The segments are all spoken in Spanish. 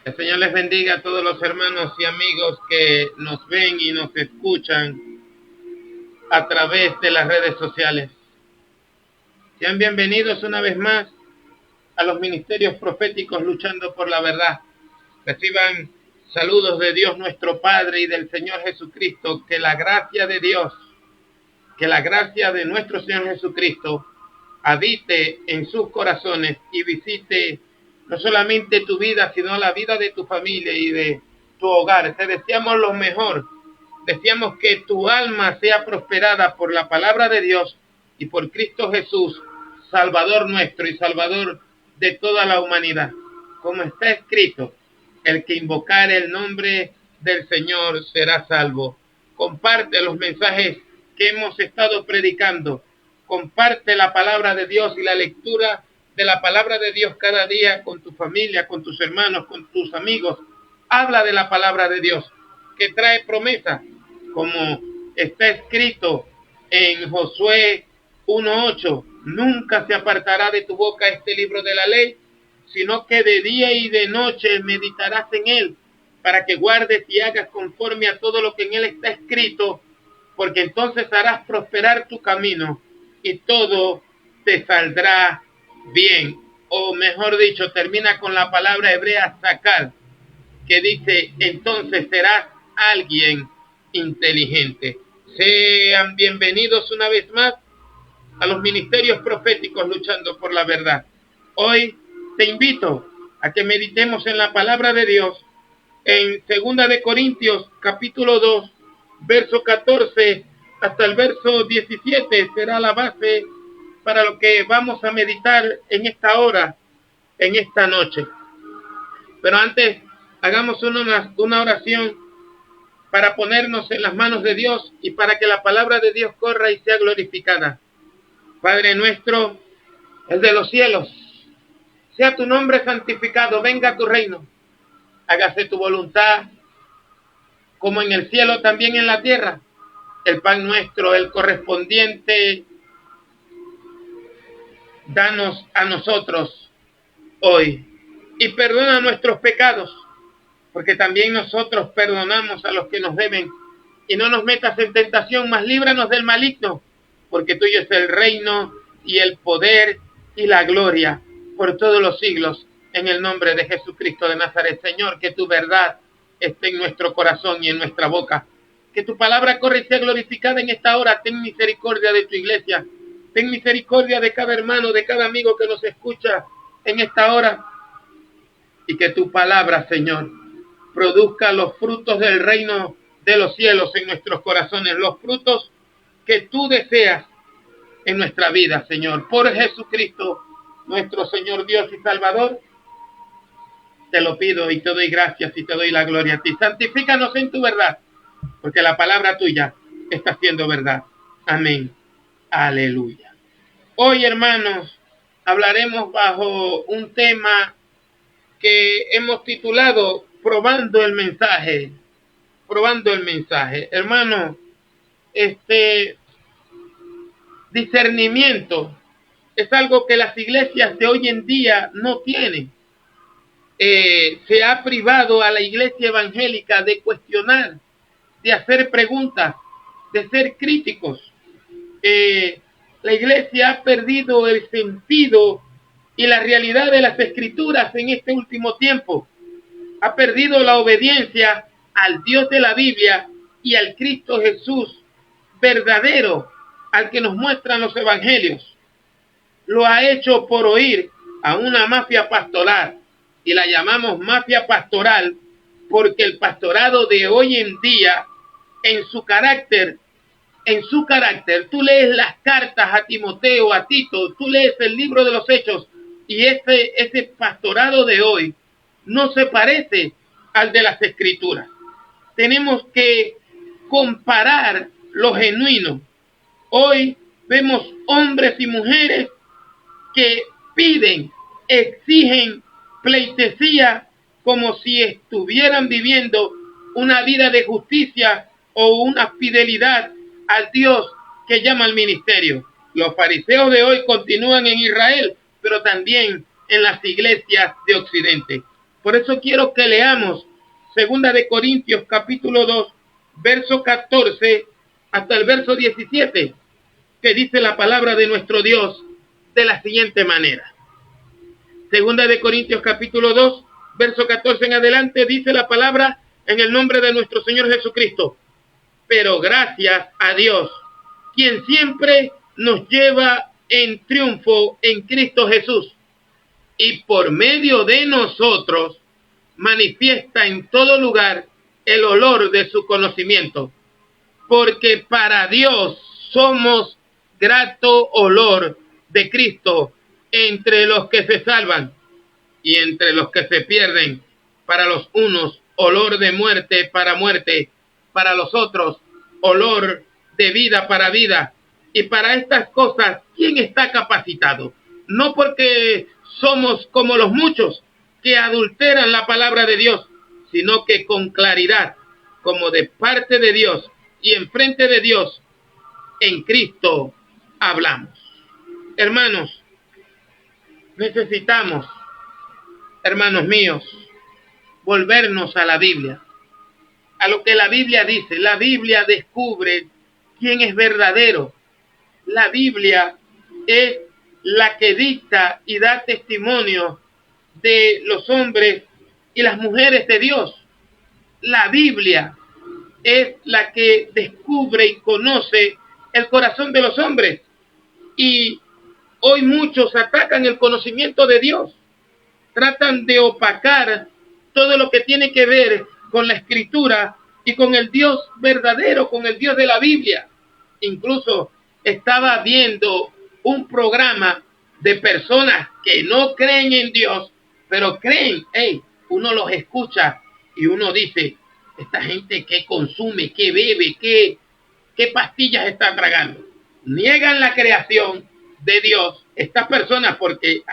El Señor les bendiga a todos los hermanos y amigos que nos ven y nos escuchan a través de las redes sociales. Sean bienvenidos una vez más a los ministerios proféticos luchando por la verdad. Reciban saludos de Dios nuestro Padre y del Señor Jesucristo. Que la gracia de Dios, que la gracia de nuestro Señor Jesucristo habite en sus corazones y visite no solamente tu vida, sino la vida de tu familia y de tu hogar. Te deseamos lo mejor. Deseamos que tu alma sea prosperada por la palabra de Dios y por Cristo Jesús, Salvador nuestro y Salvador de toda la humanidad. Como está escrito, el que invocare el nombre del Señor será salvo. Comparte los mensajes que hemos estado predicando. Comparte la palabra de Dios y la lectura de la palabra de Dios cada día con tu familia, con tus hermanos, con tus amigos. Habla de la palabra de Dios que trae promesa, como está escrito en Josué 1:8. Nunca se apartará de tu boca este libro de la ley, sino que de día y de noche meditarás en él, para que guardes y hagas conforme a todo lo que en él está escrito, porque entonces harás prosperar tu camino y todo te saldrá bien. o mejor dicho, termina con la palabra hebrea sakar, que dice, entonces serás alguien inteligente. Sean bienvenidos una vez más a los ministerios proféticos luchando por la verdad. Hoy te invito a que meditemos en la palabra de Dios en 2 de Corintios capítulo 2, verso 14 hasta el verso 17 será la base para lo que vamos a meditar en esta hora, en esta noche. Pero antes, hagamos una oración para ponernos en las manos de Dios y para que la palabra de Dios corra y sea glorificada. Padre nuestro, el de los cielos, sea tu nombre santificado, venga tu reino, hágase tu voluntad, como en el cielo, también en la tierra. El pan nuestro, el correspondiente, danos a nosotros hoy. Y perdona nuestros pecados, porque también nosotros perdonamos a los que nos deben. Y no nos metas en tentación, mas líbranos del maligno, porque tuyo es el reino y el poder y la gloria por todos los siglos. En el nombre de Jesucristo de Nazaret, Señor, que tu verdad esté en nuestro corazón y en nuestra boca. Que tu palabra corra y sea glorificada en esta hora. Ten misericordia de tu iglesia. Ten misericordia de cada hermano, de cada amigo que nos escucha en esta hora. Y que tu palabra, Señor, produzca los frutos del reino de los cielos en nuestros corazones. Los frutos que tú deseas en nuestra vida, Señor. Por Jesucristo, nuestro Señor Dios y Salvador, te lo pido y te doy gracias y te doy la gloria a ti. Santifícanos en tu verdad, porque la palabra tuya está siendo verdad. Amén. Aleluya. Hoy, hermanos, hablaremos bajo un tema que hemos titulado Probando el mensaje. Probando el mensaje. Hermano, discernimiento es algo que las iglesias de hoy en día no tienen. Se ha privado a la iglesia evangélica de cuestionar, de hacer preguntas, de ser críticos. La iglesia ha perdido el sentido y la realidad de las escrituras en este último tiempo. Ha perdido la obediencia al Dios de la Biblia y al Cristo Jesús verdadero, al que nos muestran los evangelios. Lo ha hecho por oír a una mafia pastoral, y la llamamos mafia pastoral porque el pastorado de hoy en día, en su carácter, tú lees las cartas a Timoteo, a Tito, tú lees el libro de los Hechos, y ese pastorado de hoy no se parece al de las Escrituras. Tenemos que comparar lo genuino. Hoy vemos hombres y mujeres que piden, exigen pleitesía como si estuvieran viviendo una vida de justicia o una fidelidad al Dios que llama al ministerio. Los fariseos de hoy continúan en Israel, pero también en las iglesias de Occidente. Por eso quiero que leamos 2 de Corintios capítulo 2, verso 14 hasta el verso 17, que dice la palabra de nuestro Dios de la siguiente manera. 2 de Corintios capítulo 2, verso 14 en adelante, dice la palabra en el nombre de nuestro Señor Jesucristo. Pero gracias a Dios, quien siempre nos lleva en triunfo en Cristo Jesús, y por medio de nosotros manifiesta en todo lugar el olor de su conocimiento, porque para Dios somos grato olor de Cristo entre los que se salvan y entre los que se pierden. Para los unos olor de muerte, para los otros olor de vida para vida. Y para estas cosas, ¿quién está capacitado? No porque somos como los muchos que adulteran la palabra de Dios, sino que con claridad, como de parte de Dios y enfrente de Dios, en Cristo hablamos. Hermanos, necesitamos, hermanos míos, volvernos a la Biblia, a lo que la Biblia dice. La Biblia descubre quién es verdadero. La Biblia es la que dicta y da testimonio de los hombres y las mujeres de Dios. La Biblia es la que descubre y conoce el corazón de los hombres. Y hoy muchos atacan el conocimiento de Dios. Tratan de opacar todo lo que tiene que ver con la Escritura y con el Dios verdadero, con el Dios de la Biblia. Incluso estaba viendo un programa de personas que no creen en Dios, pero creen, uno los escucha y uno dice, esta gente que consume, que bebe, qué pastillas está tragando. Niegan la creación de Dios, estas personas, porque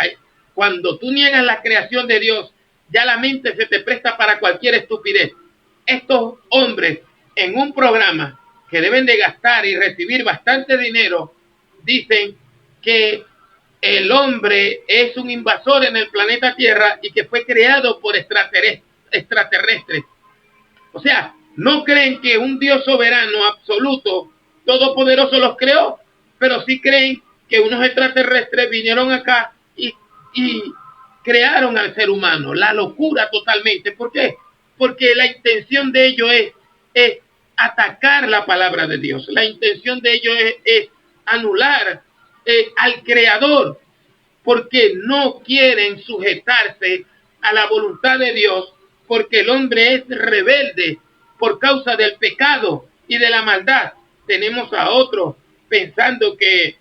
cuando tú niegas la creación de Dios, ya la mente se te presta para cualquier estupidez. Estos hombres en un programa que deben de gastar y recibir bastante dinero, dicen que el hombre es un invasor en el planeta Tierra y que fue creado por extraterrestres. O sea, no creen que un Dios soberano, absoluto, todopoderoso los creó, pero sí creen que unos extraterrestres vinieron acá y crearon al ser humano. La locura totalmente. ¿Por qué? Porque la intención de ellos es atacar la palabra de Dios. La intención de ellos es anular al Creador, porque no quieren sujetarse a la voluntad de Dios, porque el hombre es rebelde por causa del pecado y de la maldad. Tenemos a otros pensando que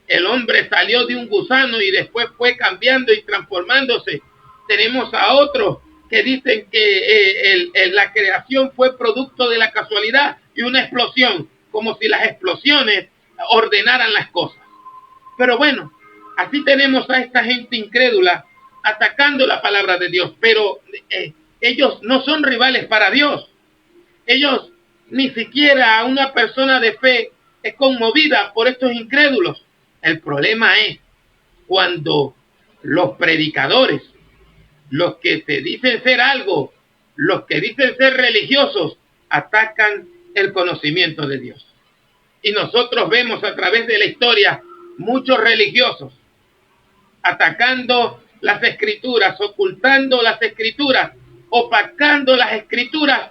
el hombre salió de un gusano y después fue cambiando y transformándose. Tenemos a otros que dicen que la creación fue producto de la casualidad y una explosión, como si las explosiones ordenaran las cosas. Pero bueno, así tenemos a esta gente incrédula atacando la palabra de Dios, pero ellos no son rivales para Dios. Ellos, ni siquiera a una persona de fe es conmovida por estos incrédulos. El problema es cuando los predicadores, los que se dicen ser algo, los que dicen ser religiosos, atacan el conocimiento de Dios. Y nosotros vemos a través de la historia muchos religiosos atacando las escrituras, ocultando las escrituras, opacando las escrituras,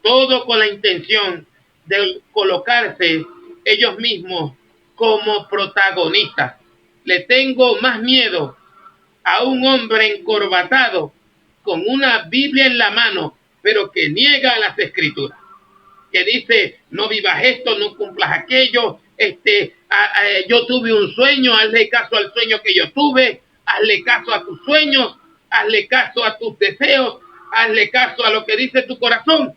todo con la intención de colocarse ellos mismos como protagonistas. Le tengo más miedo a un hombre encorbatado con una Biblia en la mano, pero que niega las escrituras, que dice, no vivas esto, no cumplas aquello, yo tuve un sueño, hazle caso al sueño que yo tuve, hazle caso a tus sueños, hazle caso a tus deseos, hazle caso a lo que dice tu corazón.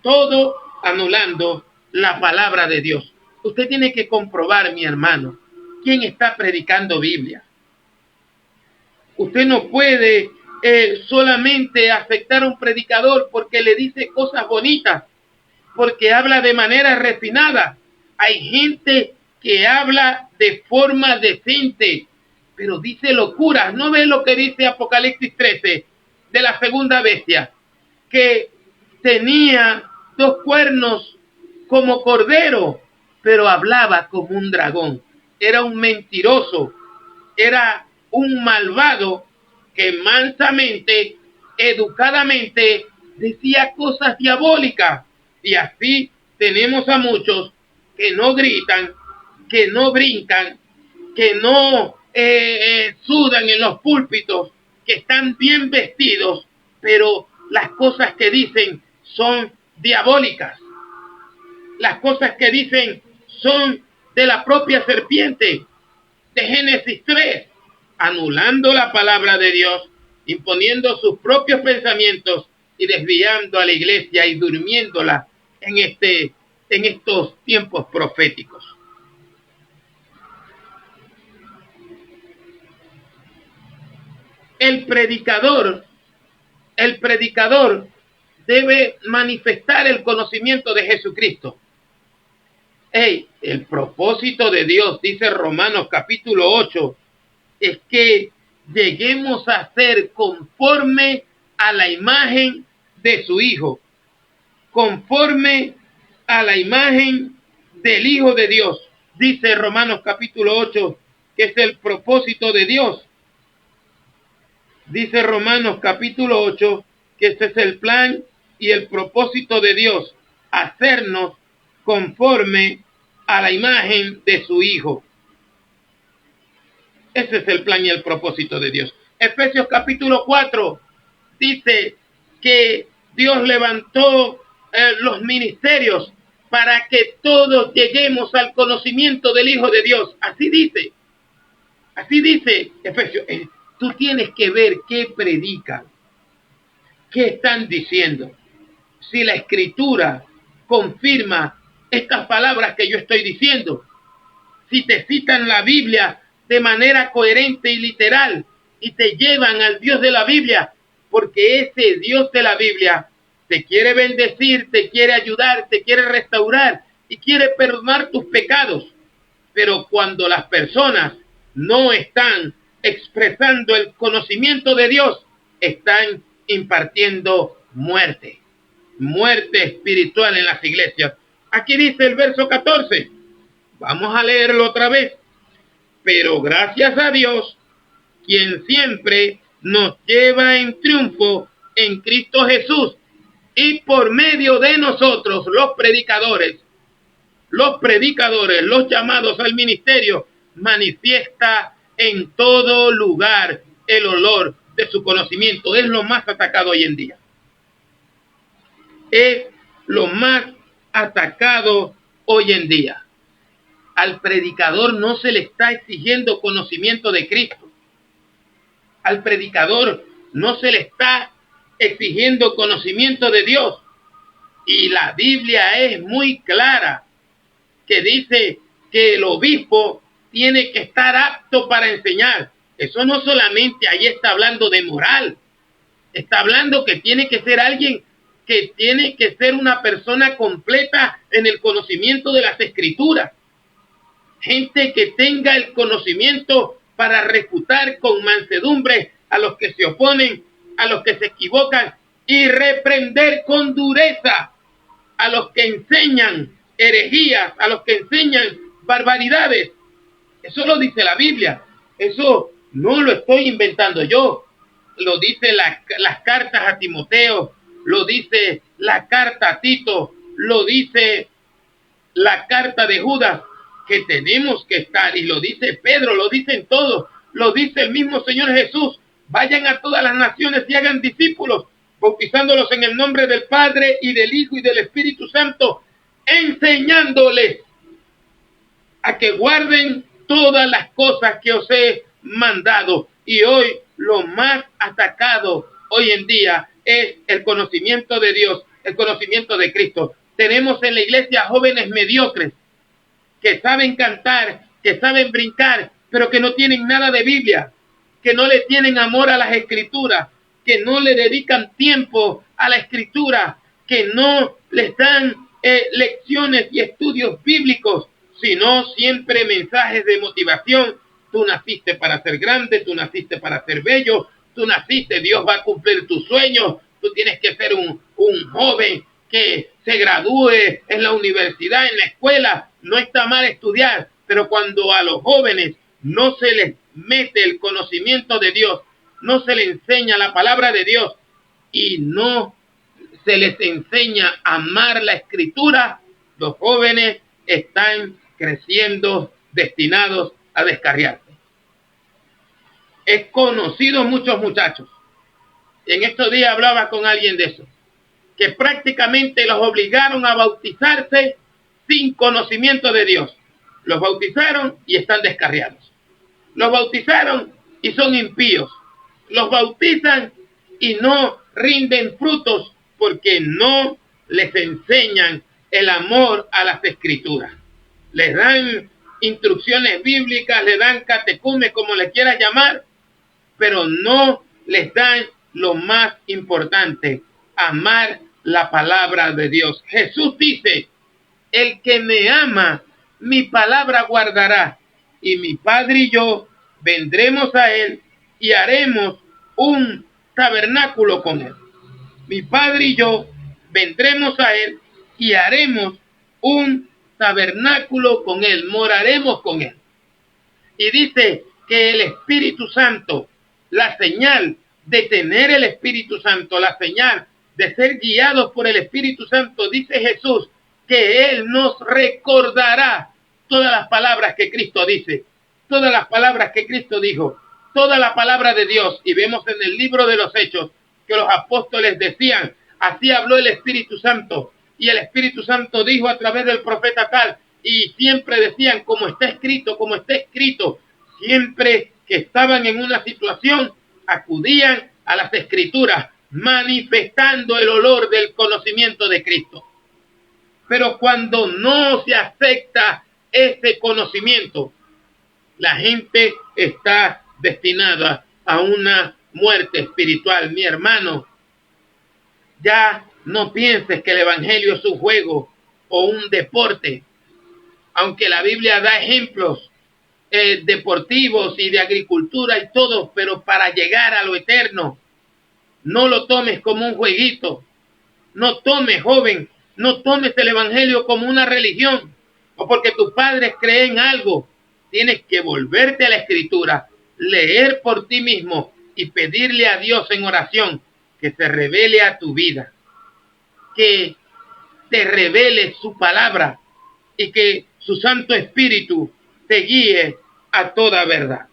Todo anulando la palabra de Dios. Usted tiene que comprobar, mi hermano, quién está predicando Biblia. Usted no puede solamente aceptar a un predicador porque le dice cosas bonitas, porque habla de manera refinada. Hay gente que habla de forma decente, pero dice locuras. ¿No ve lo que dice Apocalipsis 13 de la segunda bestia? Que tenía 2 cuernos como cordero, pero hablaba como un dragón. Era un mentiroso, era un malvado que mansamente, educadamente, decía cosas diabólicas. Y así tenemos a muchos que no gritan, que no brincan, que no sudan en los púlpitos, que están bien vestidos, pero las cosas que dicen son diabólicas. Las cosas que dicen son de la propia serpiente, de Génesis 3, anulando la palabra de Dios, imponiendo sus propios pensamientos y desviando a la iglesia y durmiéndola en estos tiempos proféticos. El predicador debe manifestar el conocimiento de Jesucristo. El propósito de Dios, dice Romanos capítulo 8, es que lleguemos a ser conforme a la imagen de su Hijo, conforme a la imagen del Hijo de Dios. Dice Romanos capítulo 8, que es el propósito de Dios. Dice Romanos capítulo 8 que este es el plan y el propósito de Dios, hacernos conforme a la imagen de su Hijo. Ese es el plan y el propósito de Dios. Efesios capítulo 4 dice que Dios levantó los ministerios para que todos lleguemos al conocimiento del Hijo de Dios. Así dice Efesios. Tú tienes que ver qué predican, qué están diciendo. Si la Escritura confirma estas palabras que yo estoy diciendo, si te citan la Biblia de manera coherente y literal y te llevan al Dios de la Biblia, porque ese Dios de la Biblia te quiere bendecir, te quiere ayudar, te quiere restaurar y quiere perdonar tus pecados. Pero cuando las personas no están expresando el conocimiento de Dios, están impartiendo muerte espiritual en las iglesias. Aquí dice el verso 14. Vamos a leerlo otra vez. Pero gracias a Dios, quien siempre nos lleva en triunfo en Cristo Jesús, y por medio de nosotros, los predicadores, los llamados al ministerio, manifiesta en todo lugar el olor de su conocimiento. Es lo más atacado hoy en día. Es lo más atacado hoy en día. Al predicador no se le está exigiendo conocimiento de Cristo. Al predicador no se le está exigiendo conocimiento de Dios. Y la Biblia es muy clara, que dice que el obispo tiene que estar apto para enseñar. Eso no solamente ahí está hablando de moral, está hablando que tiene que ser alguien que tiene que ser una persona completa en el conocimiento de las Escrituras. Gente que tenga el conocimiento para refutar con mansedumbre a los que se oponen, a los que se equivocan, y reprender con dureza a los que enseñan herejías, a los que enseñan barbaridades. Eso lo dice la Biblia. Eso no lo estoy inventando yo. Lo dice las cartas a Timoteo, lo dice la carta a Tito, lo dice la carta de Judas, que tenemos que estar, y lo dice Pedro, lo dicen todos, lo dice el mismo Señor Jesús. Vayan a todas las naciones y hagan discípulos, bautizándolos en el nombre del Padre y del Hijo y del Espíritu Santo, enseñándoles a que guarden todas las cosas que os he mandado. Y hoy lo más atacado hoy en día es el conocimiento de Dios, el conocimiento de Cristo. Tenemos en la iglesia jóvenes mediocres que saben cantar, que saben brincar, pero que no tienen nada de Biblia, que no le tienen amor a las Escrituras, que no le dedican tiempo a la Escritura, que no les dan lecciones y estudios bíblicos, sino siempre mensajes de motivación. Tú naciste para ser grande, tú naciste para ser bello, tú naciste, Dios va a cumplir tus sueños, tú tienes que ser un joven que se gradúe en la universidad, en la escuela. No está mal estudiar, pero cuando a los jóvenes no se les mete el conocimiento de Dios, no se les enseña la palabra de Dios y no se les enseña a amar la Escritura, los jóvenes están creciendo destinados a descarriarse. He conocido muchos muchachos, y en estos días hablaba con alguien de eso, que prácticamente los obligaron a bautizarse sin conocimiento de Dios. Los bautizaron y están descarriados. Los bautizaron y son impíos. Los bautizan y no rinden frutos porque no les enseñan el amor a las Escrituras. Les dan instrucciones bíblicas, les dan catecumen, como le quieras llamar, pero no les dan lo más importante, amar la palabra de Dios. Jesús dice: el que me ama, mi palabra guardará, y mi Padre y yo vendremos a él y haremos un tabernáculo con él. Mi Padre y yo vendremos a él y haremos un tabernáculo con él, moraremos con él. Y dice que el Espíritu Santo, la señal de tener el Espíritu Santo, la señal de ser guiados por el Espíritu Santo, dice Jesús, que Él nos recordará todas las palabras que Cristo dice, todas las palabras que Cristo dijo, toda la palabra de Dios. Y vemos en el libro de los Hechos que los apóstoles decían, así habló el Espíritu Santo, y el Espíritu Santo dijo a través del profeta tal, y siempre decían, como está escrito, como está escrito. Siempre que estaban en una situación, acudían a las Escrituras, manifestando el olor del conocimiento de Cristo. Pero cuando no se acepta ese conocimiento, la gente está destinada a una muerte espiritual. Mi hermano, ya no pienses que el evangelio es un juego o un deporte, aunque la Biblia da ejemplos deportivos y de agricultura y todo, pero para llegar a lo eterno, no lo tomes como un jueguito. No tomes, joven, no tomes el evangelio como una religión o porque tus padres creen algo. Tienes que volverte a la Escritura, leer por ti mismo y pedirle a Dios en oración que se revele a tu vida, que te revele su palabra y que su Santo Espíritu te guíe a toda verdad.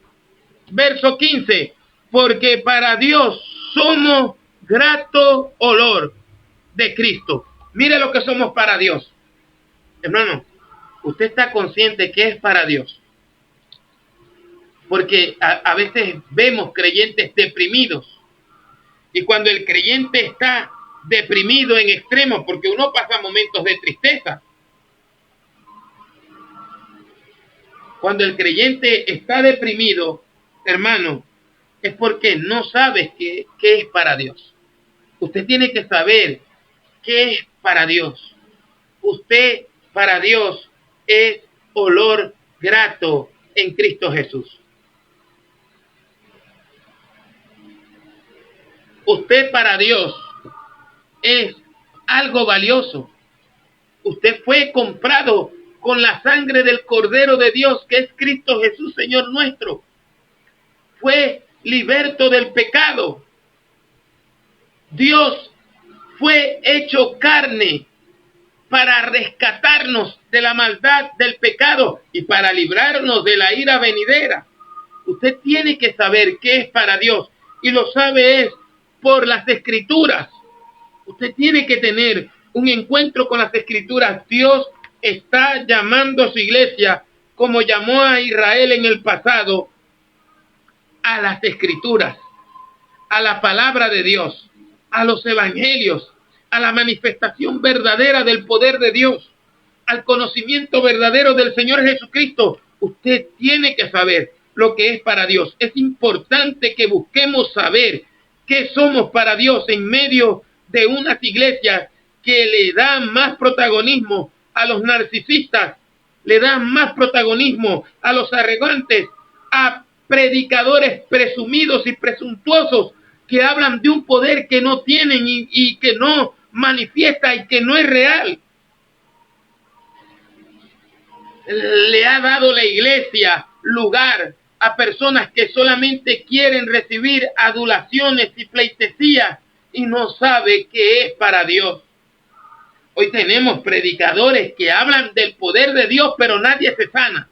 Verso 15, porque para Dios somos grato olor de Cristo. Mire lo que somos para Dios. Hermano, usted está consciente que es para Dios. Porque a veces vemos creyentes deprimidos. Y cuando el creyente está deprimido en extremo, porque uno pasa momentos de tristeza. Cuando el creyente está deprimido, hermano, es porque no sabe qué es para Dios. Usted tiene que saber qué es para Dios. Usted para Dios es olor grato en Cristo Jesús. Usted para Dios es algo valioso. Usted fue comprado con la sangre del Cordero de Dios, que es Cristo Jesús, Señor nuestro. Fue liberto del pecado. Dios fue hecho carne para rescatarnos de la maldad del pecado y para librarnos de la ira venidera. Usted tiene que saber qué es para Dios, y lo sabe es por las Escrituras. Usted tiene que tener un encuentro con las Escrituras. Dios está llamando a su iglesia, como llamó a Israel en el pasado, a las Escrituras, a la palabra de Dios, a los evangelios, a la manifestación verdadera del poder de Dios, al conocimiento verdadero del Señor Jesucristo. Usted tiene que saber lo que es para Dios. Es importante que busquemos saber qué somos para Dios en medio de unas iglesias que le dan más protagonismo a los narcisistas, le dan más protagonismo a los arrogantes, a predicadores presumidos y presuntuosos que hablan de un poder que no tienen y que no manifiesta y que no es real. Le ha dado la iglesia lugar a personas que solamente quieren recibir adulaciones y pleitesías y no sabe qué es para Dios. Hoy tenemos predicadores que hablan del poder de Dios, pero nadie se sana.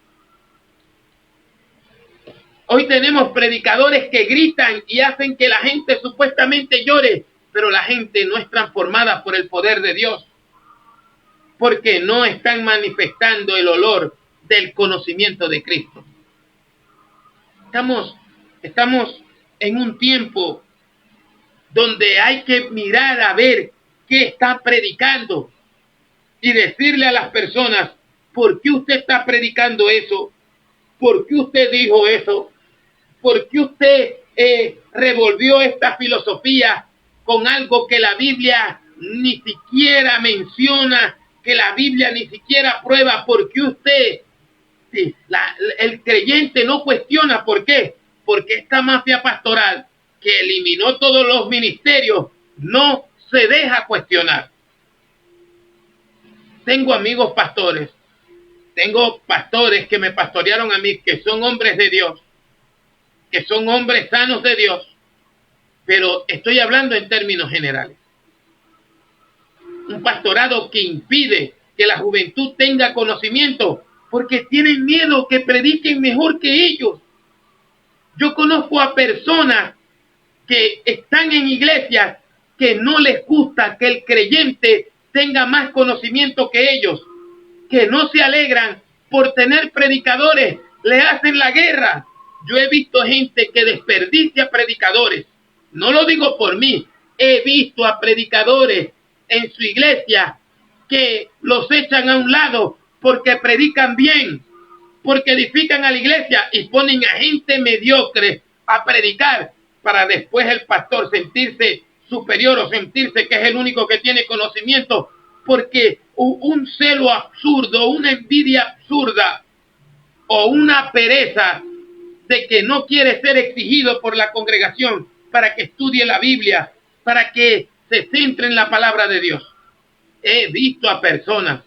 Hoy tenemos predicadores que gritan y hacen que la gente supuestamente llore, pero la gente no es transformada por el poder de Dios, porque no están manifestando el olor del conocimiento de Cristo. Estamos en un tiempo donde hay que mirar a ver qué está predicando y decirle a las personas, ¿por qué usted está predicando eso? ¿Por qué usted dijo eso? ¿Por qué usted revolvió esta filosofía con algo que la Biblia ni siquiera menciona, que la Biblia ni siquiera prueba? ¿Por qué usted, el creyente no cuestiona? ¿Por qué? Porque esta mafia pastoral que eliminó todos los ministerios no se deja cuestionar. Tengo amigos pastores, tengo pastores que me pastorearon a mí, que son hombres de Dios, que son hombres sanos de Dios, pero estoy hablando en términos generales. Un pastorado que impide que la juventud tenga conocimiento porque tienen miedo que prediquen mejor que ellos. Yo conozco a personas que están en iglesias que no les gusta que el creyente tenga más conocimiento que ellos, que no se alegran por tener predicadores, le hacen la guerra. Yo he visto gente que desperdicia predicadores. No lo digo por mí, he visto a predicadores en su iglesia que los echan a un lado porque predican bien, porque edifican a la iglesia y ponen a gente mediocre a predicar para después el pastor sentirse superior o sentirse que es el único que tiene conocimiento, porque un celo absurdo, una envidia absurda o una pereza de que no quiere ser exigido por la congregación para que estudie la Biblia, para que se centre en la palabra de Dios. He visto a personas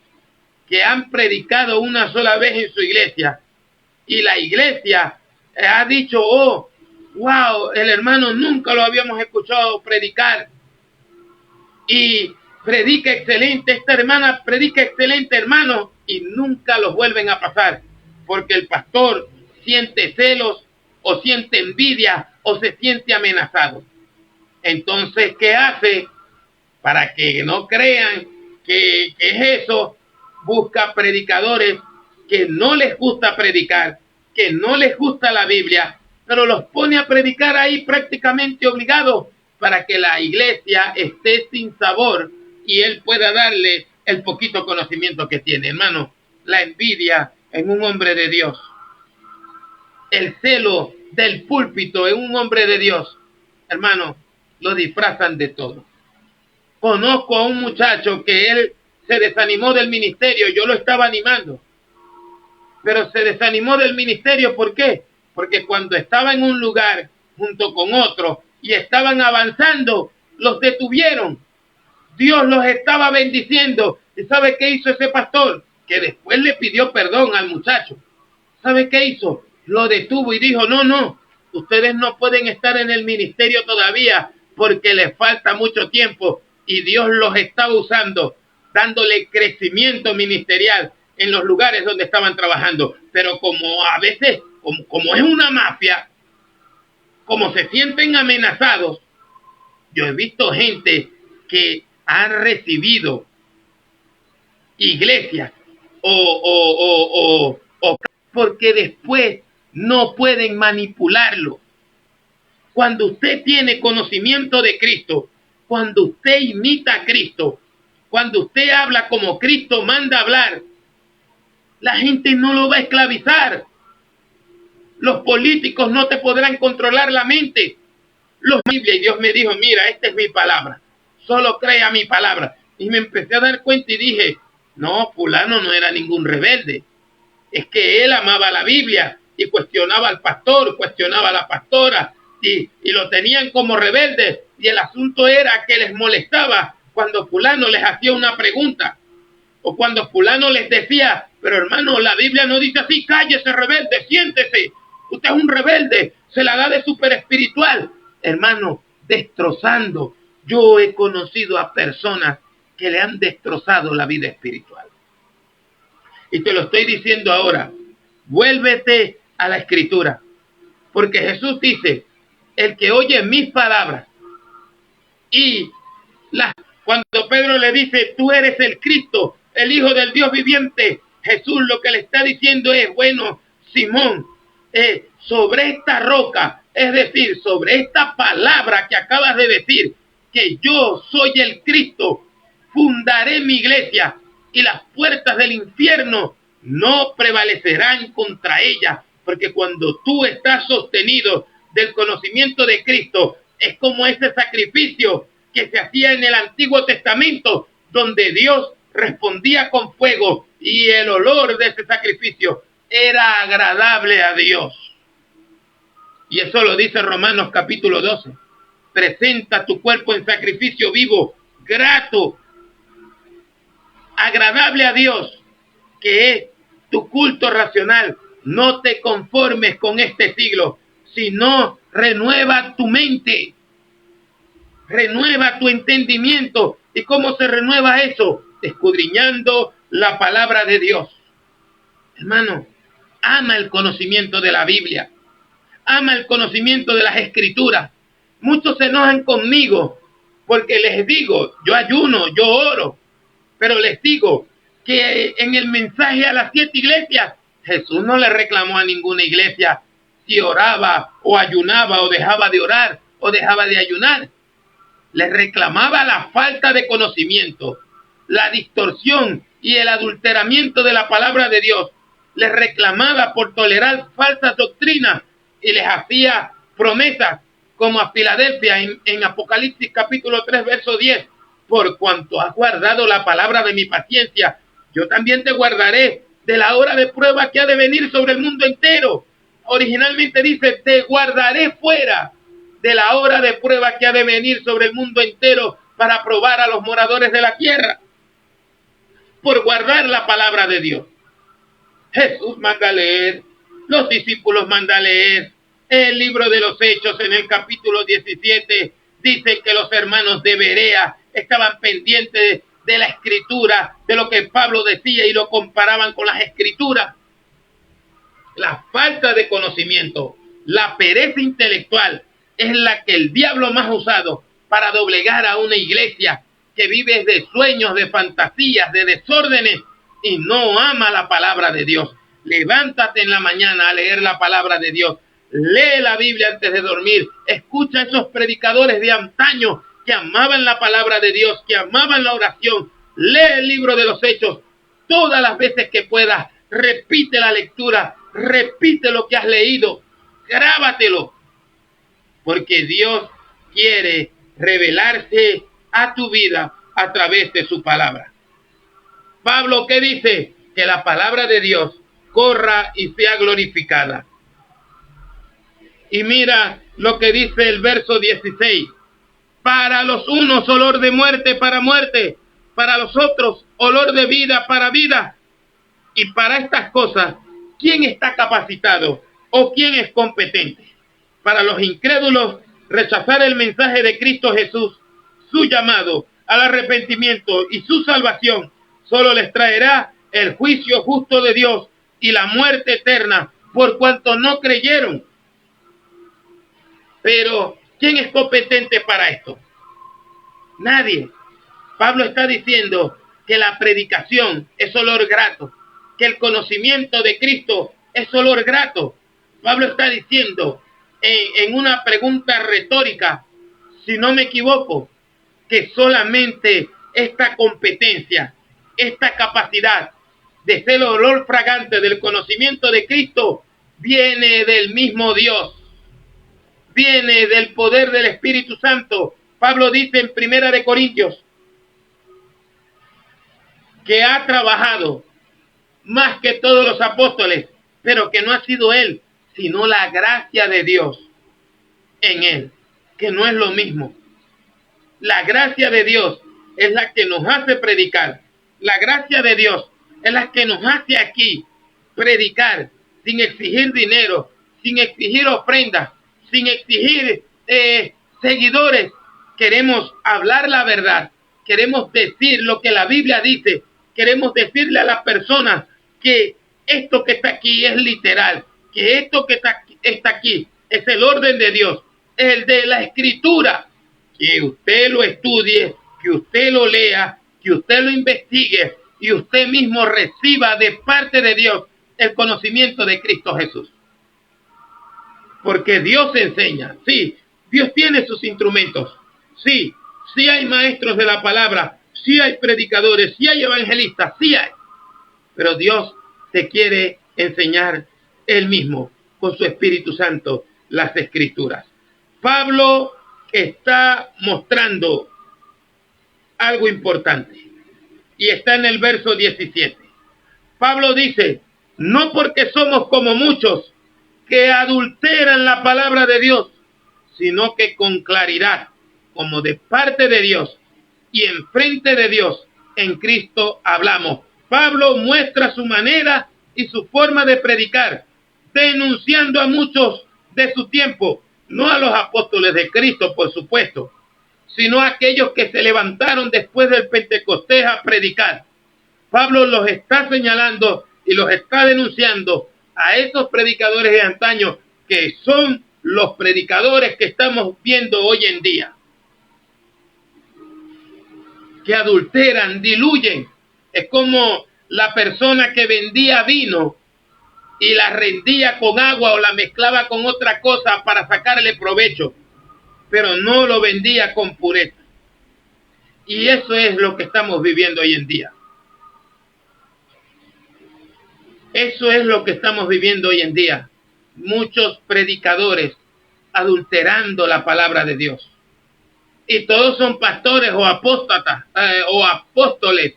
que han predicado una sola vez en su iglesia y la iglesia ha dicho, oh, wow, el hermano nunca lo habíamos escuchado predicar y predica excelente, esta hermana predica excelente, hermano, y nunca los vuelven a pasar porque el pastor siente celos o siente envidia o se siente amenazado. Entonces, ¿qué hace? Para que no crean que es eso, busca predicadores que no les gusta predicar, que no les gusta la Biblia, pero los pone a predicar ahí prácticamente obligados para que la iglesia esté sin sabor y él pueda darle el poquito conocimiento que tiene. Hermano, la envidia en un hombre de Dios, el celo del púlpito en un hombre de Dios, hermano, lo disfrazan de todo. Conozco a un muchacho que él se desanimó del ministerio, yo lo estaba animando, pero se desanimó del ministerio, ¿por qué? Porque cuando estaba en un lugar junto con otro y estaban avanzando, los detuvieron. Dios los estaba bendiciendo. ¿Y sabe qué hizo ese pastor? Que después le pidió perdón al muchacho. ¿Sabe qué hizo? Lo detuvo y dijo, no, ustedes no pueden estar en el ministerio todavía porque les falta mucho tiempo y Dios los está usando, dándole crecimiento ministerial en los lugares donde estaban trabajando. Pero como a veces, como es una mafia, como se sienten amenazados, yo he visto gente que han recibido iglesias o porque después no pueden manipularlo. Cuando usted tiene conocimiento de Cristo, cuando usted imita a Cristo, cuando usted habla como Cristo manda hablar, la gente no lo va a esclavizar. Los políticos no te podrán controlar la mente. Biblia, y Dios me dijo, mira, esta es mi palabra, solo crea mi palabra. Y me empecé a dar cuenta y dije, no, fulano no era ningún rebelde, es que él amaba la Biblia y cuestionaba al pastor, cuestionaba a la pastora y lo tenían como rebelde, y el asunto era que les molestaba cuando fulano les hacía una pregunta o cuando fulano les decía, pero hermano, la Biblia no dice así, cállese rebelde, siéntese, usted es un rebelde, se la da de súper espiritual. Hermano, destrozando. Yo he conocido a personas que le han destrozado la vida espiritual. Y te lo estoy diciendo ahora. Vuélvete a la Escritura. Porque Jesús dice, el que oye mis palabras cuando Pedro le dice, tú eres el Cristo, el Hijo del Dios viviente, Jesús lo que le está diciendo es, bueno, Simón, sobre esta roca, es decir, sobre esta palabra que acabas de decir, que yo soy el Cristo, fundaré mi iglesia y las puertas del infierno no prevalecerán contra ella, porque cuando tú estás sostenido del conocimiento de Cristo, es como ese sacrificio que se hacía en el Antiguo Testamento, donde Dios respondía con fuego y el olor de ese sacrificio era agradable a Dios. Y eso lo dice Romanos capítulo 12. Presenta tu cuerpo en sacrificio vivo, grato, agradable a Dios, que es tu culto racional. No te conformes con este siglo, sino renueva tu mente, renueva tu entendimiento. ¿Y cómo se renueva eso? Escudriñando la palabra de Dios. Hermano, ama el conocimiento de la Biblia, ama el conocimiento de las Escrituras. Muchos se enojan conmigo porque les digo, yo ayuno, yo oro, pero les digo que en el mensaje a las 7 iglesias, Jesús no le reclamó a ninguna iglesia si oraba o ayunaba o dejaba de orar o dejaba de ayunar. Le reclamaba la falta de conocimiento, la distorsión y el adulteramiento de la palabra de Dios. Les reclamaba por tolerar falsas doctrinas y les hacía promesas como a Filadelfia en Apocalipsis capítulo 3 verso 10. Por cuanto has guardado la palabra de mi paciencia, yo también te guardaré de la hora de prueba que ha de venir sobre el mundo entero. Originalmente dice, te guardaré fuera de la hora de prueba que ha de venir sobre el mundo entero para probar a los moradores de la tierra. Por guardar la palabra de Dios. Jesús manda a leer, los discípulos mandan a leer. El libro de los Hechos en el capítulo 17 dice que los hermanos de Berea estaban pendientes de la escritura, de lo que Pablo decía y lo comparaban con las escrituras. La falta de conocimiento, la pereza intelectual es la que el diablo más ha usado para doblegar a una iglesia que vive de sueños, de fantasías, de desórdenes y no ama la palabra de Dios. Levántate en la mañana a leer la palabra de Dios. Lee la Biblia antes de dormir. Escucha a esos predicadores de antaño que amaban la palabra de Dios, que amaban la oración. Lee el libro de los Hechos todas las veces que puedas. Repite la lectura, repite lo que has leído, grábatelo, porque Dios quiere revelarse a tu vida a través de su palabra. Pablo, ¿qué dice? Que la palabra de Dios corra y sea glorificada. Y mira lo que dice el verso 16. Para los unos olor de muerte para muerte, para los otros olor de vida para vida. Y para estas cosas, ¿quién está capacitado o quién es competente? Para los incrédulos, rechazar el mensaje de Cristo Jesús, su llamado al arrepentimiento y su salvación, solo les traerá el juicio justo de Dios y la muerte eterna, por cuanto no creyeron. Pero, ¿quién es competente para esto? Nadie. Pablo está diciendo que la predicación es olor grato, que el conocimiento de Cristo es olor grato. Pablo está diciendo en una pregunta retórica, si no me equivoco, que solamente esta competencia, esta capacidad de ser el olor fragante del conocimiento de Cristo viene del mismo Dios, viene del poder del Espíritu Santo. Pablo dice en 1 Corintios que ha trabajado más que todos los apóstoles, pero que no ha sido él, sino la gracia de Dios en él, que no es lo mismo. La gracia de Dios es la que nos hace predicar. La gracia de Dios es la que nos hace aquí predicar sin exigir dinero, sin exigir ofrendas, sin exigir seguidores. Queremos hablar la verdad, queremos decir lo que la Biblia dice, queremos decirle a las personas que esto que está aquí es literal, que esto que está aquí es el orden de Dios, es el de la Escritura, que usted lo estudie, que usted lo lea, que usted lo investigue y usted mismo reciba de parte de Dios el conocimiento de Cristo Jesús. Porque Dios enseña, sí, Dios tiene sus instrumentos, sí hay maestros de la palabra, sí hay predicadores, sí hay evangelistas, sí hay, pero Dios te quiere enseñar Él mismo con su Espíritu Santo las Escrituras. Pablo está mostrando algo importante y está en el verso 17. Pablo dice, no porque somos como muchos que adulteran la palabra de Dios, sino que con claridad, como de parte de Dios y en frente de Dios, en Cristo hablamos. Pablo muestra su manera y su forma de predicar, denunciando a muchos de su tiempo, no a los apóstoles de Cristo, por supuesto, sino a aquellos que se levantaron después del Pentecostés a predicar. Pablo los está señalando y los está denunciando a esos predicadores de antaño, que son los predicadores que estamos viendo hoy en día, que adulteran, diluyen. Es como la persona que vendía vino y la rendía con agua o la mezclaba con otra cosa para sacarle provecho, pero no lo vendía con pureza. Y eso es lo que estamos viviendo hoy en día. Eso es lo que estamos viviendo hoy en día. Muchos predicadores adulterando la palabra de Dios. Y todos son pastores o apóstatas, o apóstoles,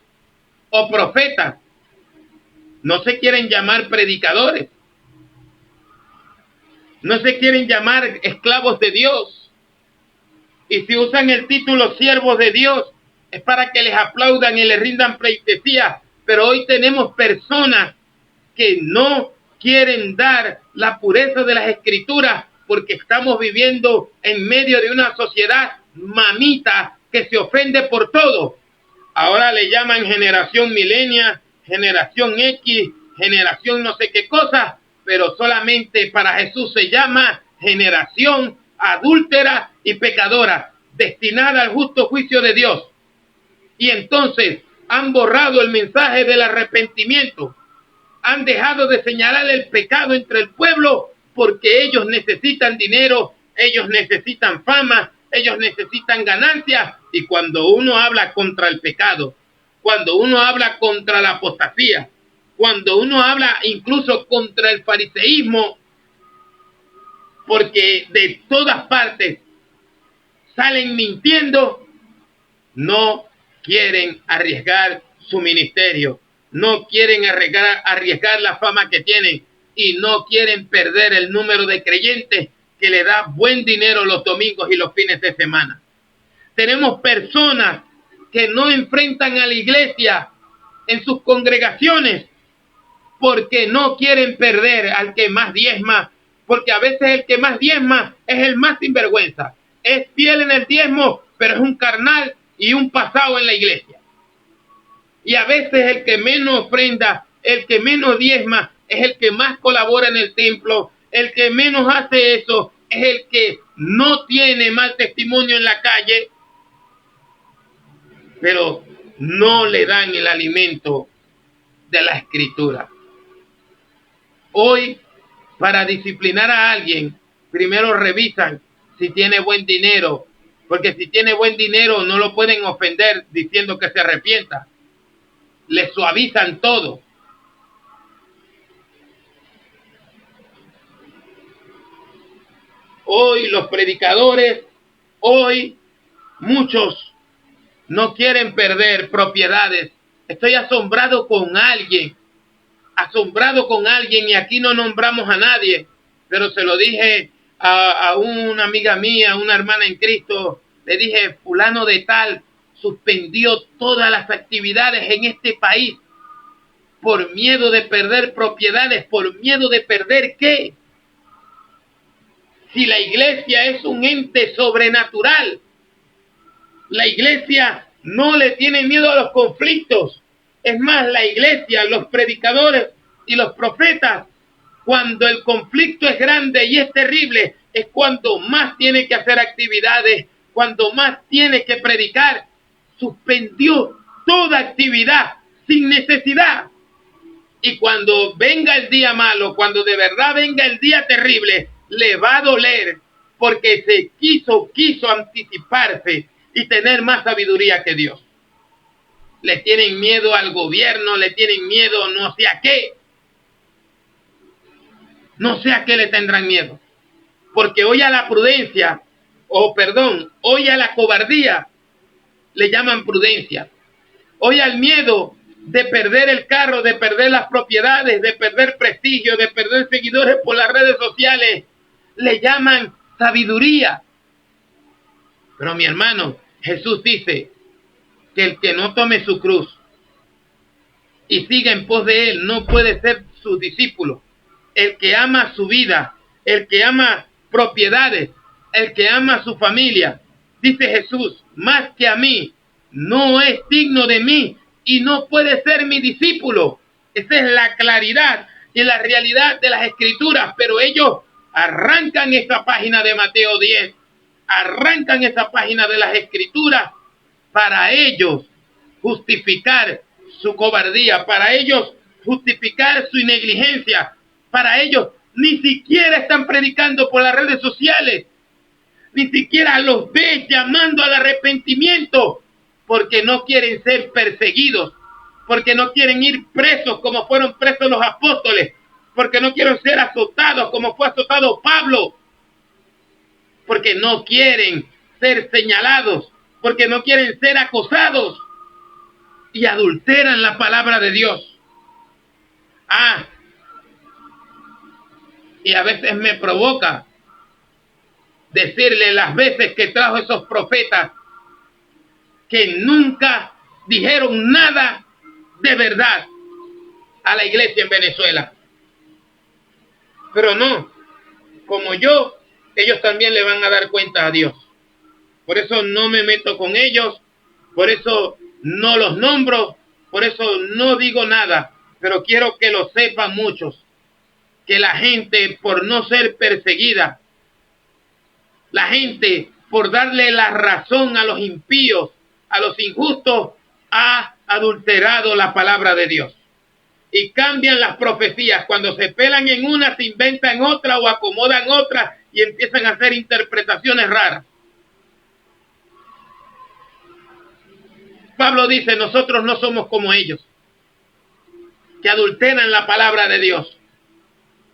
o profetas. No se quieren llamar predicadores. No se quieren llamar esclavos de Dios. Y si usan el título siervos de Dios, es para que les aplaudan y les rindan pleitesía. Pero hoy tenemos personas que no quieren dar la pureza de las escrituras, porque estamos viviendo en medio de una sociedad mamita que se ofende por todo. Ahora le llaman generación milenia, generación X, generación no sé qué cosa, pero solamente para Jesús se llama generación adúltera y pecadora, destinada al justo juicio de Dios. Y entonces han borrado el mensaje del arrepentimiento, han dejado de señalar el pecado entre el pueblo, porque ellos necesitan dinero, ellos necesitan fama, ellos necesitan ganancias. Y cuando uno habla contra el pecado, cuando uno habla contra la apostasía, cuando uno habla incluso contra el fariseísmo, porque de todas partes salen mintiendo, no quieren arriesgar su ministerio, no quieren arriesgar la fama que tienen, y no quieren perder el número de creyentes que le da buen dinero los domingos y los fines de semana. Tenemos personas que no enfrentan a la iglesia en sus congregaciones porque no quieren perder al que más diezma, porque a veces el que más diezma es el más sinvergüenza. Es fiel en el diezmo, pero es un carnal y un pasado en la iglesia. Y a veces el que menos ofrenda, el que menos diezma, es el que más colabora en el templo. El que menos hace eso es el que no tiene mal testimonio en la calle, pero no le dan el alimento de la escritura. Hoy, para disciplinar a alguien, primero revisan si tiene buen dinero, porque si tiene buen dinero no lo pueden ofender diciendo que se arrepienta. Le suavizan todo. Hoy los predicadores, hoy muchos no quieren perder propiedades. Estoy asombrado con alguien, y aquí no nombramos a nadie, pero se lo dije a una amiga mía, una hermana en Cristo. Le dije, fulano de tal suspendió todas las actividades en este país por miedo de perder propiedades. ¿Por miedo de perder qué? Si la iglesia es un ente sobrenatural, la iglesia no le tiene miedo a los conflictos. Es más, la iglesia, los predicadores y los profetas, cuando el conflicto es grande y es terrible, es cuando más tiene que hacer actividades, cuando más tiene que predicar. Suspendió toda actividad sin necesidad. Y cuando venga el día malo, cuando de verdad venga el día terrible, le va a doler, porque se quiso anticiparse y tener más sabiduría que Dios. Le tienen miedo al gobierno, le tienen miedo no sé a qué. No sé a qué le tendrán miedo. Porque hoy a la prudencia, hoy a la cobardía le llaman prudencia. Hoy al miedo de perder el carro, de perder las propiedades, de perder prestigio, de perder seguidores por las redes sociales, le llaman sabiduría. Pero mi hermano, Jesús dice que el que no tome su cruz y siga en pos de él no puede ser sus discípulos, el que ama su vida, el que ama propiedades, el que ama su familia. Dice Jesús, más que a mí, no es digno de mí y no puede ser mi discípulo. Esa es la claridad y la realidad de las Escrituras, pero ellos arrancan esta página de Mateo 10, arrancan esta página de las Escrituras para ellos justificar su cobardía, para ellos justificar su negligencia, para ellos ni siquiera están predicando por las redes sociales, ni siquiera los ves llamando al arrepentimiento, porque no quieren ser perseguidos, porque no quieren ir presos como fueron presos los apóstoles, porque no quieren ser azotados como fue azotado Pablo, porque no quieren ser señalados, porque no quieren ser acosados y adulteran la palabra de Dios. Y a veces me provoca decirle las veces que trajo esos profetas que nunca dijeron nada de verdad a la iglesia en Venezuela. Pero no, como yo, ellos también le van a dar cuenta a Dios. Por eso no me meto con ellos, por eso no los nombro, por eso no digo nada, pero quiero que lo sepan muchos, que la gente por no ser perseguida, la gente por darle la razón a los impíos, a los injustos, ha adulterado la palabra de Dios. Y cambian las profecías. Cuando se pelan en una, se inventan otra o acomodan otra y empiezan a hacer interpretaciones raras. Pablo dice, nosotros no somos como ellos, que adulteran la palabra de Dios.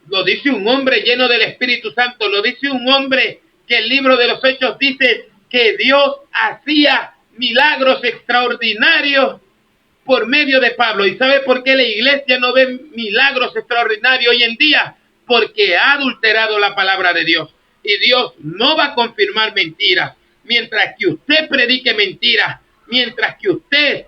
Lo dice un hombre lleno del Espíritu Santo, lo dice un hombre que el libro de los Hechos dice que Dios hacía milagros extraordinarios por medio de Pablo. ¿Y sabe por qué la iglesia no ve milagros extraordinarios hoy en día? Porque ha adulterado la palabra de Dios. Y Dios no va a confirmar mentiras. Mientras que usted predique mentiras, mientras que usted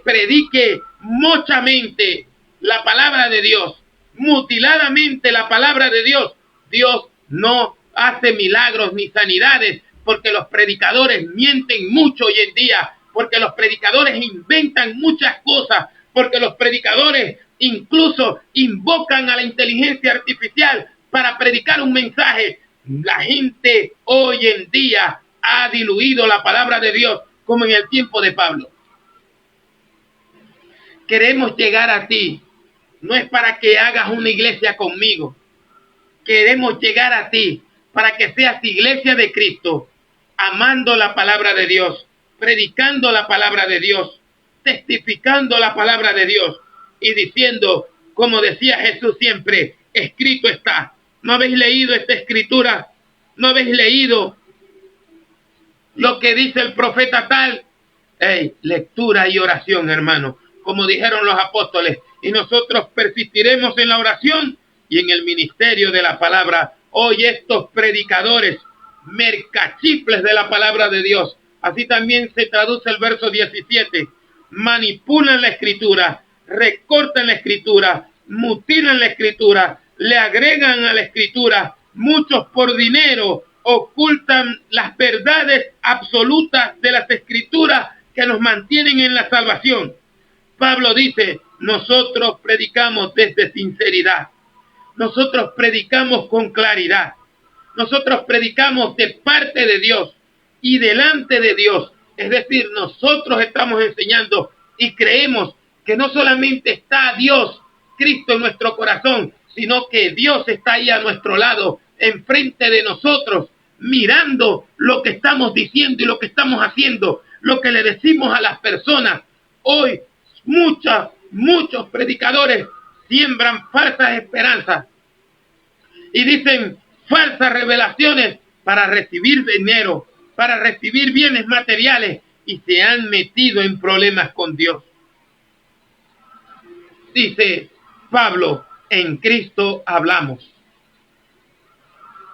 predique mochamente la palabra de Dios, mutiladamente la palabra de Dios, Dios no hace milagros ni sanidades, porque los predicadores mienten mucho hoy en día, porque los predicadores inventan muchas cosas, porque los predicadores incluso invocan a la inteligencia artificial para predicar un mensaje. La gente hoy en día ha diluido la palabra de Dios como en el tiempo de Pablo. Queremos llegar a ti. No es para que hagas una iglesia conmigo. Queremos llegar a ti para que seas iglesia de Cristo, amando la palabra de Dios, predicando la palabra de Dios, testificando la palabra de Dios y diciendo, como decía Jesús siempre, escrito está. ¿No habéis leído esta escritura? ¿No habéis leído lo que dice el profeta tal? Lectura y oración, hermano, como dijeron los apóstoles, y nosotros persistiremos en la oración y en el ministerio de la palabra. Hoy estos predicadores, mercachifles de la palabra de Dios, así también se traduce el verso 17, manipulan la escritura, recortan la escritura, mutilan la escritura, le agregan a la escritura, muchos por dinero ocultan las verdades absolutas de las escrituras que nos mantienen en la salvación. Pablo dice, nosotros predicamos desde sinceridad, nosotros predicamos con claridad, nosotros predicamos de parte de Dios y delante de Dios. Es decir, nosotros estamos enseñando y creemos que no solamente está Dios, Cristo en nuestro corazón, sino que Dios está ahí a nuestro lado, enfrente de nosotros, mirando lo que estamos diciendo y lo que estamos haciendo, lo que le decimos a las personas. Hoy muchos predicadores siembran falsas esperanzas y dicen falsas revelaciones para recibir dinero, para recibir bienes materiales, y se han metido en problemas con Dios. Dice Pablo, en Cristo hablamos.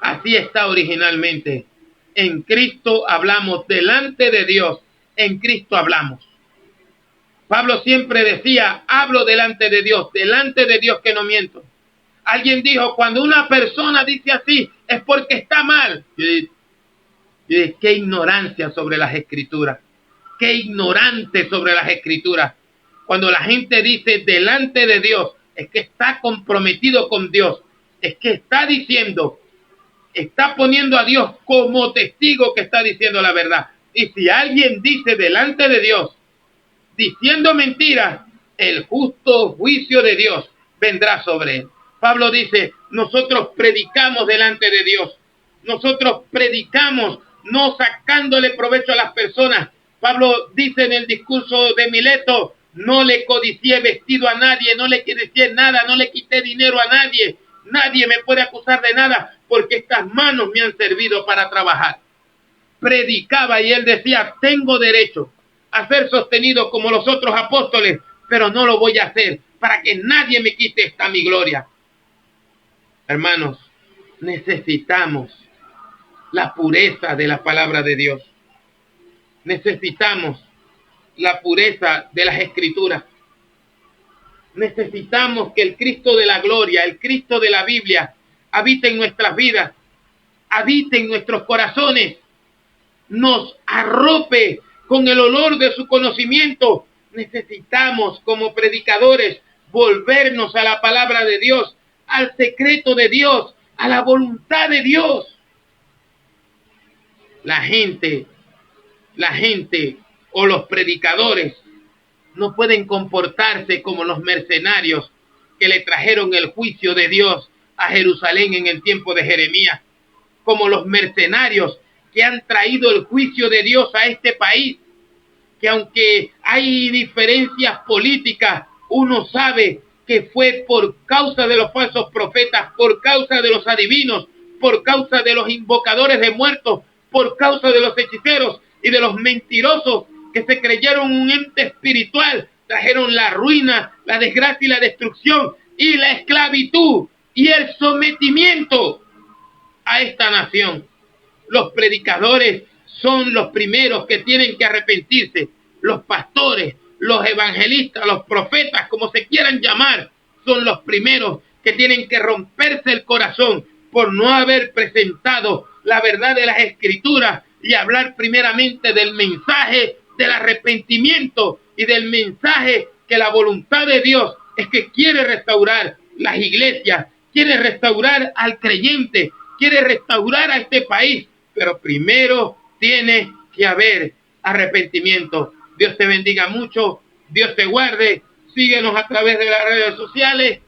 Así está originalmente. En Cristo hablamos, delante de Dios, en Cristo hablamos. Pablo siempre decía, hablo delante de Dios que no miento. Alguien dijo, cuando una persona dice así, es porque está mal. Y qué ignorancia sobre las escrituras. Qué ignorante sobre las escrituras. Cuando la gente dice delante de Dios, es que está comprometido con Dios. Es que está diciendo, está poniendo a Dios como testigo que está diciendo la verdad. Y si alguien dice delante de Dios, diciendo mentiras, el justo juicio de Dios vendrá sobre él. Pablo dice, nosotros predicamos delante de Dios. Nosotros predicamos no sacándole provecho a las personas. Pablo dice en el discurso de Mileto, no le codicié vestido a nadie, no le codicié nada, no le quité dinero a nadie. Nadie me puede acusar de nada porque estas manos me han servido para trabajar. Predicaba y él decía, tengo derecho a ser sostenido como los otros apóstoles, pero no lo voy a hacer para que nadie me quite esta mi gloria. Hermanos, necesitamos la pureza de la palabra de Dios. Necesitamos la pureza de las escrituras. Necesitamos que el Cristo de la gloria, el Cristo de la Biblia, habite en nuestras vidas, habite en nuestros corazones, nos arrope con el olor de su conocimiento. Necesitamos como predicadores volvernos a la palabra de Dios, al secreto de Dios, a la voluntad de Dios. La gente o los predicadores no pueden comportarse como los mercenarios que le trajeron el juicio de Dios a Jerusalén en el tiempo de Jeremías, como los mercenarios que han traído el juicio de Dios a este país, que aunque hay diferencias políticas, uno sabe que fue por causa de los falsos profetas, por causa de los adivinos, por causa de los invocadores de muertos, por causa de los hechiceros y de los mentirosos que se creyeron un ente espiritual, trajeron la ruina, la desgracia y la destrucción y la esclavitud y el sometimiento a esta nación. Los predicadores son los primeros que tienen que arrepentirse. Los pastores, los evangelistas, los profetas, como se quieran llamar, son los primeros que tienen que romperse el corazón por no haber presentado la verdad de las escrituras y hablar primeramente del mensaje del arrepentimiento y del mensaje que la voluntad de Dios es que quiere restaurar las iglesias, quiere restaurar al creyente, quiere restaurar a este país, pero primero tiene que haber arrepentimiento. Dios te bendiga mucho, Dios te guarde, síguenos a través de las redes sociales,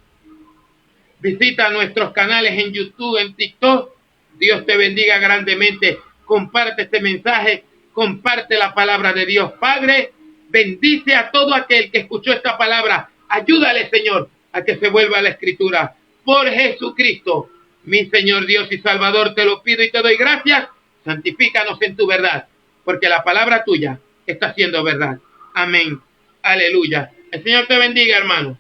visita nuestros canales en YouTube, en TikTok. Dios te bendiga grandemente. Comparte este mensaje, comparte la palabra de Dios. Padre, bendice a todo aquel que escuchó esta palabra. Ayúdale, Señor, a que se vuelva a la Escritura. Por Jesucristo, mi Señor Dios y Salvador, te lo pido y te doy gracias. Santifícanos en tu verdad, porque la palabra tuya está siendo verdad. Amén. Aleluya. El Señor te bendiga, hermano.